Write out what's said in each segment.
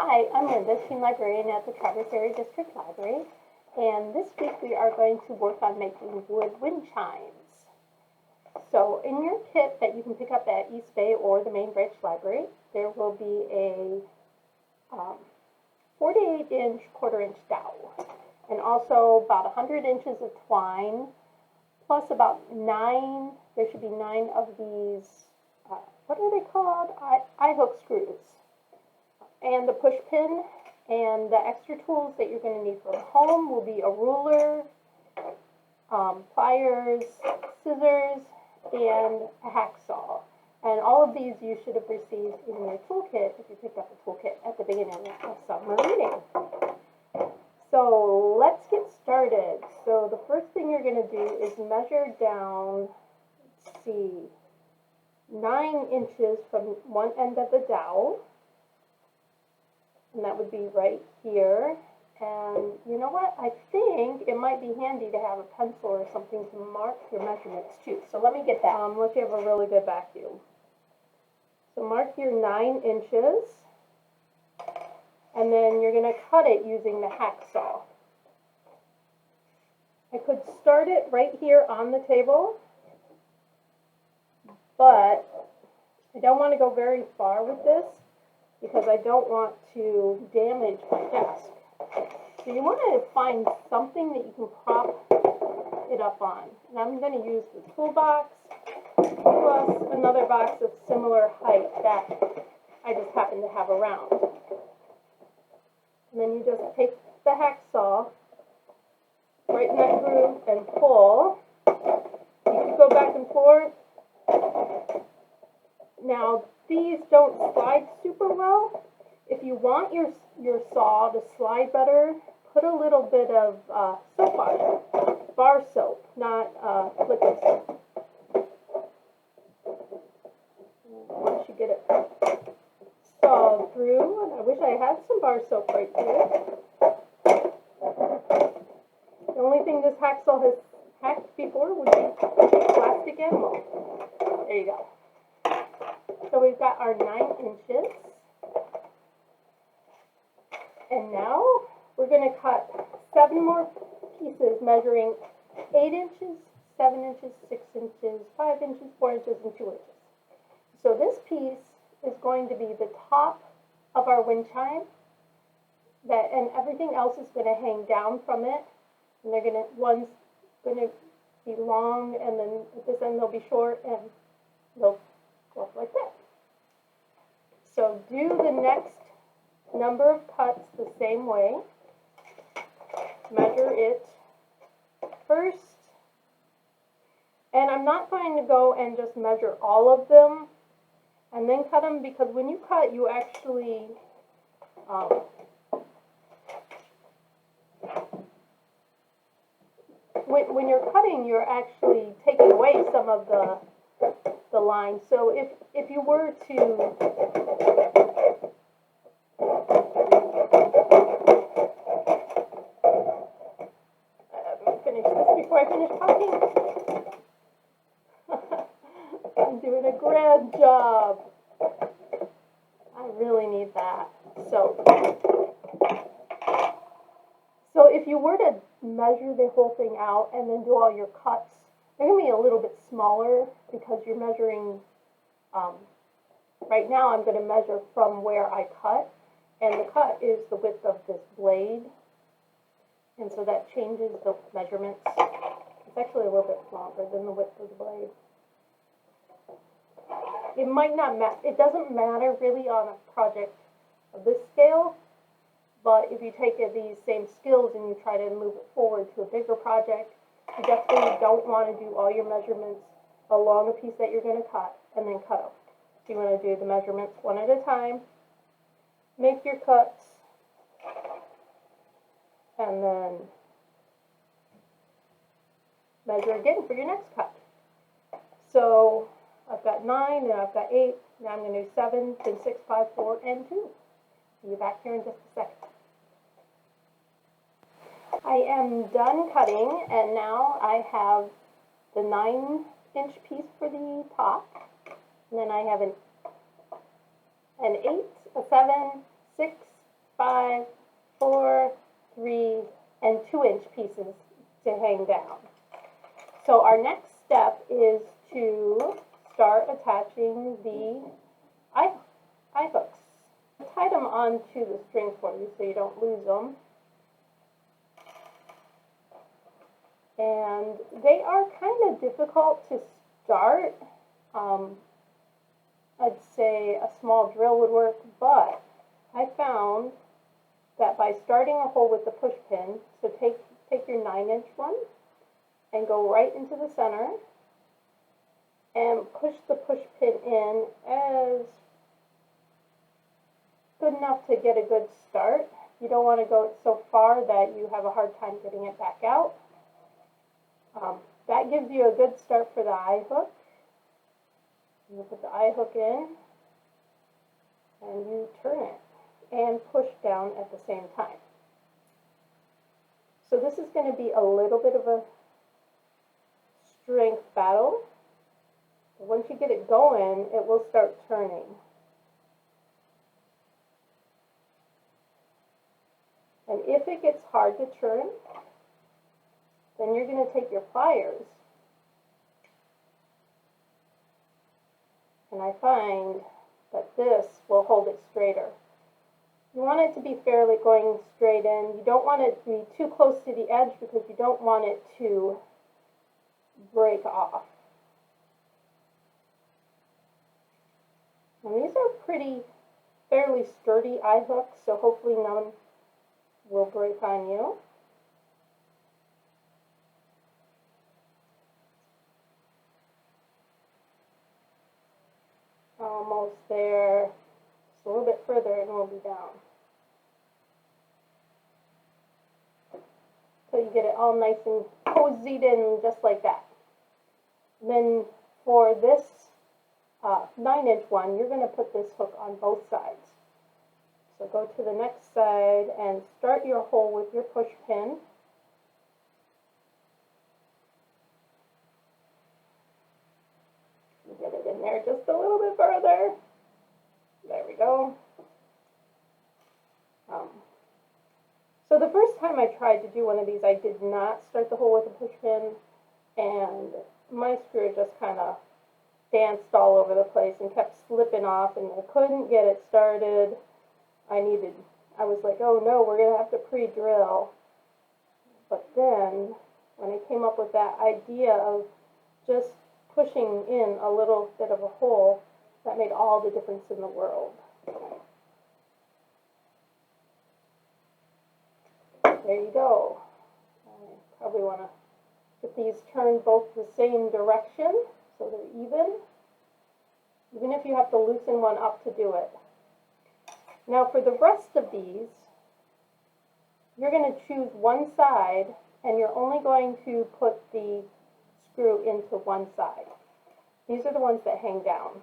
Hi, I'm Linda, Teen Librarian at the Traverse Area District Library, and this week we are going to work on making wood wind chimes. So in your kit that you can pick up at East Bay or the Main Branch Library, there will be a 48-inch, quarter-inch dowel, and also about 100 inches of twine, plus about there should be 9 of these, what are they called? Eye-hook screws. And the push pin, and the extra tools that you're going to need from home will be a ruler, pliers, scissors, and a hacksaw. And all of these you should have received in your toolkit if you picked up a toolkit at the beginning of summer reading. So let's get started. So the first thing you're going to do is measure down, let's see, 9 inches from one end of the dowel. And that would be right here. And you know what? I think it might be handy to have a pencil or something to mark your measurements too. So let me get that, unless you have a really good vacuum. So mark your 9 inches. And then you're going to cut it using the hacksaw. I could start it right here on the table, but I don't want to go very far with this, because I don't want to damage my desk. So you want to find something that you can prop it up on. And I'm going to use the toolbox plus another box of similar height that I just happen to have around. And then you just take the hacksaw right in that groove and pull. You can go back and forth. Now, these don't slide super well. If you want your saw to slide better, put a little bit of soap on it. Bar soap, not liquid soap. Once you get it sawed through, and I wish I had some bar soap right here. The only thing this hacksaw has hacked before would be plastic animal. There you go. So we've got our 9 inches, and now we're going to cut 7 more pieces measuring 8 inches, 7 inches, 6 inches, 5 inches, 4 inches, and 2 inches. So this piece is going to be the top of our wind chime, and everything else is going to hang down from it, and one's going to be long, and then at this end they'll be short, and they'll go up like that. So do the next number of cuts the same way. Measure it first. And I'm not going to go and just measure all of them and then cut them, because when you cut, you actually when you're cutting, you're actually taking away some of the line. So if you were to finish this before I finish talking. I'm doing a grand job. I really need that. So if you were to measure the whole thing out and then do all your cuts, they're going to be a little bit smaller, because you're measuring, right now I'm going to measure from where I cut, and the cut is the width of this blade, and so that changes the measurements. It's actually a little bit longer than the width of the blade. It might not matter, it doesn't matter really on a project of this scale, but if you take these same skills and you try to move it forward to a bigger project, you definitely don't want to do all your measurements along a piece that you're going to cut and then cut them. So you want to do the measurements one at a time, make your cuts, and then measure again for your next cut. So I've got 9 and I've got 8. Now I'm going to do 7, then 6, 5, 4, and 2. See you back here in just a second. I am done cutting, and now I have the 9-inch piece for the top, and then I have an 8, a 7, 6, 5, 4, 3, and 2-inch pieces to hang down. So our next step is to start attaching the eye hooks. Tie them onto the string for you so you don't lose them. And they are kind of difficult to start. I'd say a small drill would work, but I found that by starting a hole with the push pin, so take your 9-inch one and go right into the center and push the push pin in as good enough to get a good start. You don't want to go so far that you have a hard time getting it back out. That gives you a good start for the eye hook. You put the eye hook in and you turn it and push down at the same time. So this is going to be a little bit of a strength battle. Once you get it going, it will start turning. And if it gets hard to turn, then you're going to take your pliers. And I find that this will hold it straighter. You want it to be fairly going straight in. You don't want it to be too close to the edge because you don't want it to break off. And these are fairly sturdy eye hooks, so hopefully none will break on you. Almost there. Just a little bit further and we'll be down. So you get it all nice and cozied in just like that. And then for this 9-inch one, you're going to put this hook on both sides. So go to the next side and start your hole with your push pin. Get it in there just a little bit further. There we go. So the first time I tried to do one of these, I did not start the hole with a push pin, and my screw just kind of danced all over the place and kept slipping off, and I couldn't get it started. I was like, oh no, we're going to have to pre-drill. But then, when I came up with that idea of just pushing in a little bit of a hole, that made all the difference in the world. There you go. I probably want to get these turned both the same direction so they're even if you have to loosen one up to do it. Now for the rest of these, you're going to choose one side and you're only going to put the screw into one side. These are the ones that hang down.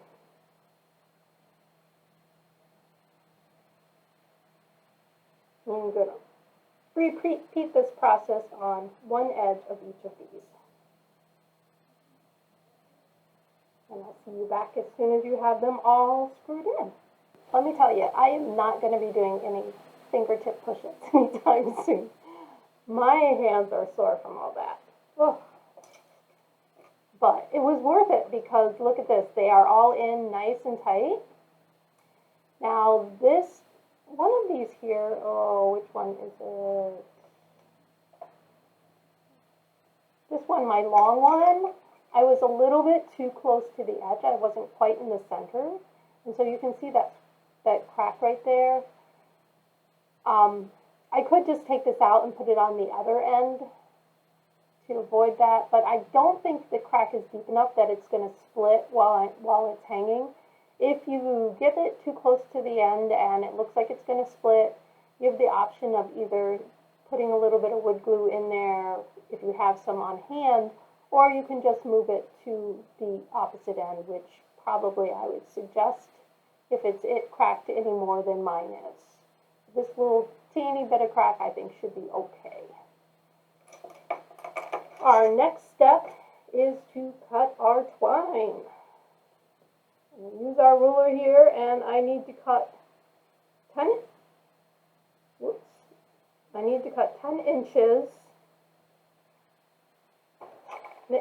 I'm going to repeat this process on one edge of each of these. And I'll see you back as soon as you have them all screwed in. Let me tell you, I am not going to be doing any fingertip push-ups anytime soon. My hands are sore from all that. Ugh. But it was worth it because look at this. They are all in nice and tight. Now this, one of these here, oh, which one is it? This one, my long one, I was a little bit too close to the edge. I wasn't quite in the center. And so you can see that crack right there. I could just take this out and put it on the other end to avoid that, but I don't think the crack is deep enough that it's going to split while it's hanging. If you get it too close to the end and it looks like it's going to split, you have the option of either putting a little bit of wood glue in there if you have some on hand, or you can just move it to the opposite end, which probably I would suggest if it's cracked any more than mine is. This little teeny bit of crack I think should be okay. Our next step is to cut our twine. We'll use our ruler here, and I need to cut 10 I need to cut 10 inches. And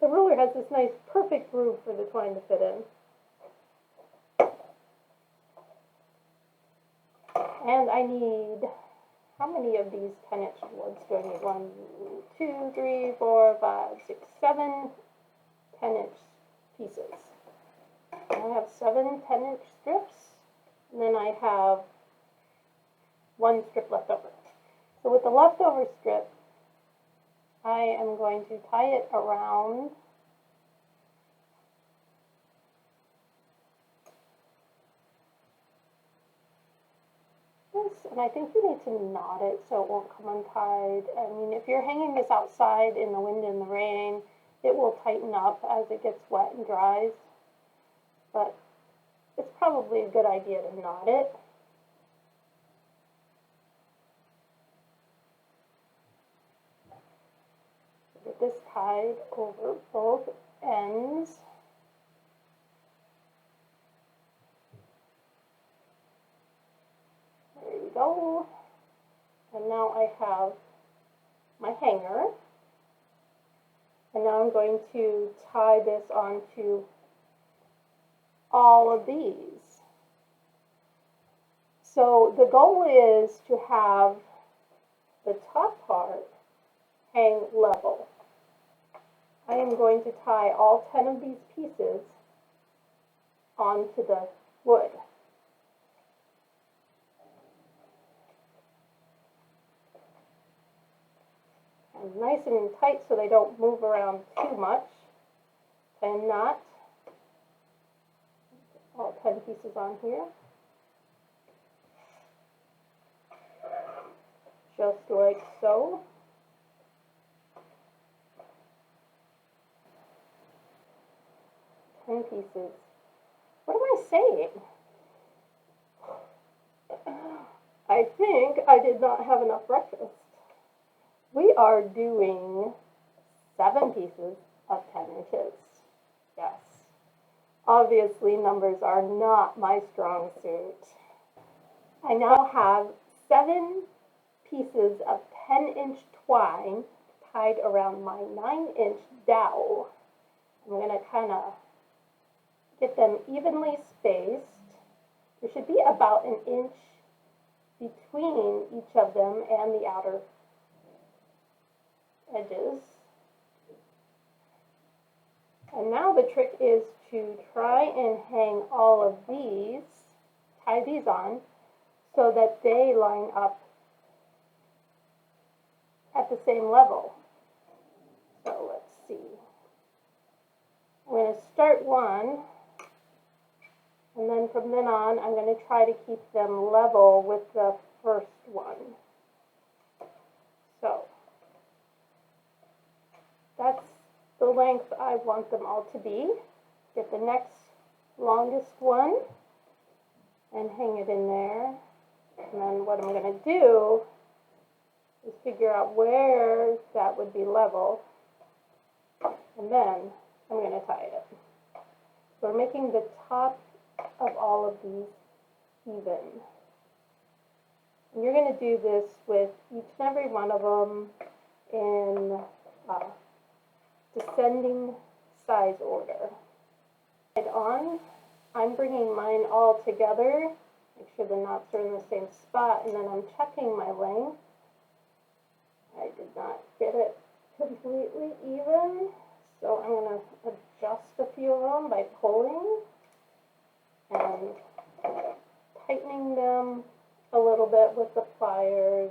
the ruler has this nice perfect groove for the twine to fit in. And I need, how many of these 10-inch boards do I need? 1, 2, 3, 4, 5, 6, 7 10-inch pieces. I have 7 10-inch strips, and then I have 1 strip left over. So with the leftover strip, I am going to tie it around this, and I think you need to knot it so it won't come untied. I mean, if you're hanging this outside in the wind and the rain, it will tighten up as it gets wet and dries, but it's probably a good idea to knot it. Get this tied over both ends. There you go. And now I have my hanger. And now I'm going to tie this onto all of these. So the goal is to have the top part hang level. I am going to tie all 10 of these pieces onto the wood. And nice and tight so they don't move around too much. Tie a knot. All 10 pieces on here. Just like so. Pieces. What am I saying? I think I did not have enough breakfast. We are doing 7 pieces of 10 inches. Yes. Obviously, numbers are not my strong suit. I now have 7 pieces of 10-inch twine tied around my 9-inch dowel. I'm going to kind of get them evenly spaced. There should be about an inch between each of them and the outer edges. And now the trick is to try and hang all of these, tie these on, so that they line up at the same level. So let's see. I'm going to start one. And then from then on, I'm going to try to keep them level with the first one. So that's the length I want them all to be. Get the next longest one and hang it in there. And then what I'm going to do is figure out where that would be level. And then I'm going to tie it. So we're making the top of all of these even. And you're going to do this with each and every one of them in descending size order. On, I'm bringing mine all together, make sure the knots are in the same spot, and then I'm checking my length. I did not get it completely even, so I'm going to adjust a few of them by pulling and tightening them a little bit with the pliers,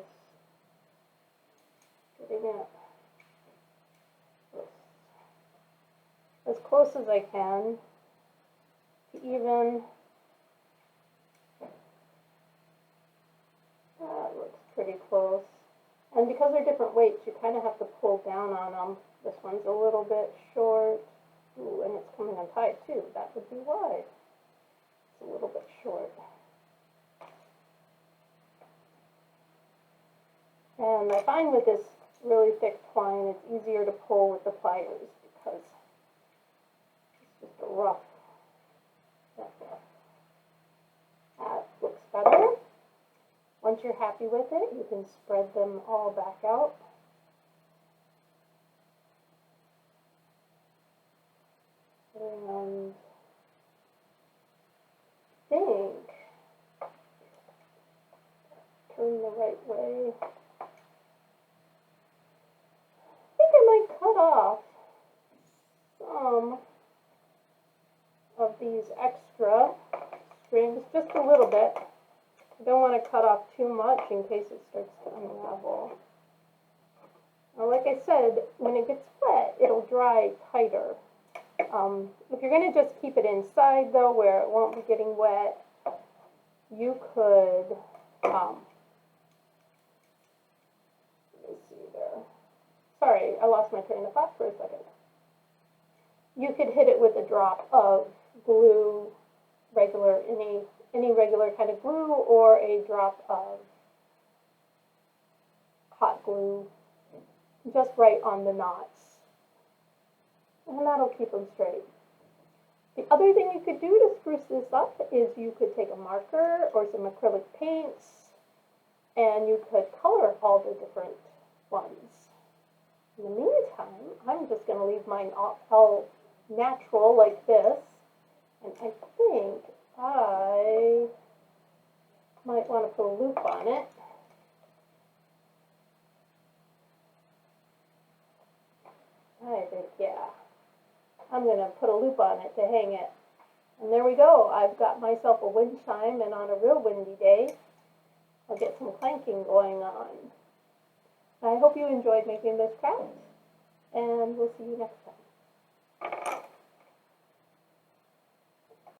getting it as close as I can to even. That looks pretty close. And because they're different weights, you kind of have to pull down on them. This one's a little bit short. Ooh, and it's coming untied too. That would be why. It's a little bit short. And I find with this really thick twine, it's easier to pull with the pliers because it's just a rough. That looks better. once you're happy with it, you can spread them all back out. And I think, turn the right way. I think I might cut off some of these extra strings, just a little bit. I don't want to cut off too much in case it starts to unravel. Now, like I said, when it gets wet, it'll dry tighter. If you're going to just keep it inside, though, where it won't be getting wet, you could, let me see there. Sorry, I lost my train of thought for a second. You could hit it with a drop of glue, regular, any regular kind of glue, or a drop of hot glue, just right on the knots. And that'll keep them straight. The other thing you could do to spruce this up is you could take a marker or some acrylic paints, and you could color all the different ones. In the meantime, I'm just going to leave mine all natural like this, and I think I might want to put a loop on it. I think, yeah. I'm going to put a loop on it to hang it. And there we go. I've got myself a wind chime, and on a real windy day, I'll get some clanking going on. I hope you enjoyed making this craft, and we'll see you next time.